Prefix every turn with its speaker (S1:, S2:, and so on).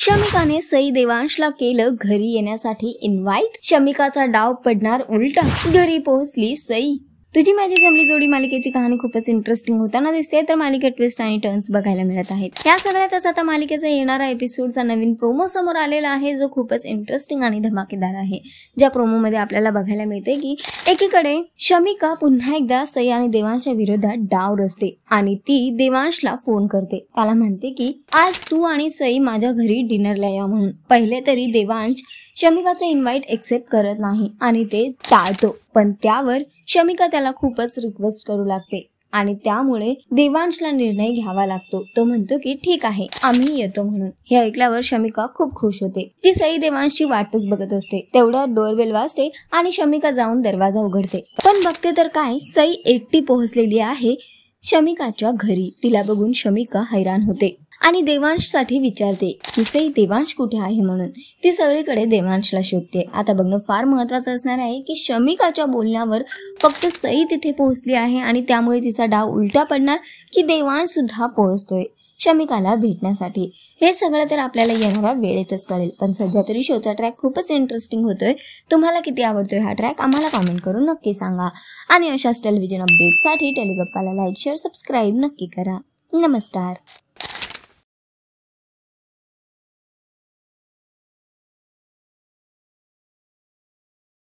S1: शमिकाने सई देवांशला केलं घरी येण्यासाठी इन्व्हाइट। शमिकाचा डाव पडणार उलटा, घरी पोहोचली सई। तुझी माझी जमली जोडी मालिकेची कहाणी खूपच इंटरेस्टिंग होताना दिसते, तर मालिकेत ट्विस्ट आणि टर्न्स बघायला मिळत आहेत। या सगळ्यातच आता मालिकेचा येणारा एपिसोडचा नवीन प्रोमो समोर आलेला आहे, जो खूपच इंटरेस्टिंग आणि धमाकेदार आहे। ज्या प्रोमो मध्ये आपल्याला बघायला मिळते की एकीकडे शमिका पुन्हा एकदा सई आणि देवांशच्या विरोधात डाव रचते आणि ती देवांशला फोन करते। त्याला म्हणते की आज तू आणि सई माझ्या घरी डिनरला या म्हणून। पहिले तरी देवांश शमिकाचे इन्व्हाइट एक्सेप्ट करत नाही आणि ते टाळतो, पण त्यावर शमिका त्याला खूपच रिक्वेस्ट करू लागते आणि त्यामुळे देवांशला निर्णय घ्यावा लागतो। तो म्हणतो की ठीक आहे, आम्ही येतो म्हणून। हे ऐकल्यावर शमिका खूप खुश होते। ती सई देवांशची वाटच बघत असते। तेवढ्यात डोरबेल वाजते आणि शमिका जाऊन दरवाजा उघडते, पण बघते तर काय, सई एकटी पोहोचलेली आहे शमिकाच्या घरी। तिला बघून शमिका हैराण होते आणि देवांशसाठी विचारते की सई देवांश कुठे आहे म्हणून। ती सगळीकडे देवांशला शोधते। आता बघणं फार महत्त्वाचं असणार आहे की शमिकाच्या बोलण्यावर फक्त सई तिथे पोहोचली आहे आणि त्यामुळे तिचा डाव उलटा पडणार की देवांश सुद्धा पोहोचतोय शमिकाला भेटण्यासाठी। हे सगळं तर आपल्याला येणाऱ्या वेळेतच कळेल, पण सध्या तरी शोचा ट्रॅक खूपच इंटरेस्टिंग होतोय। तुम्हाला किती आवडतोय हा ट्रॅक आम्हाला कमेंट करून नक्की सांगा आणि अशाच टेलिव्हिजन अपडेटसाठी टेलिगप्पाला लाईक शेअर सबस्क्राईब नक्की करा। नमस्कार।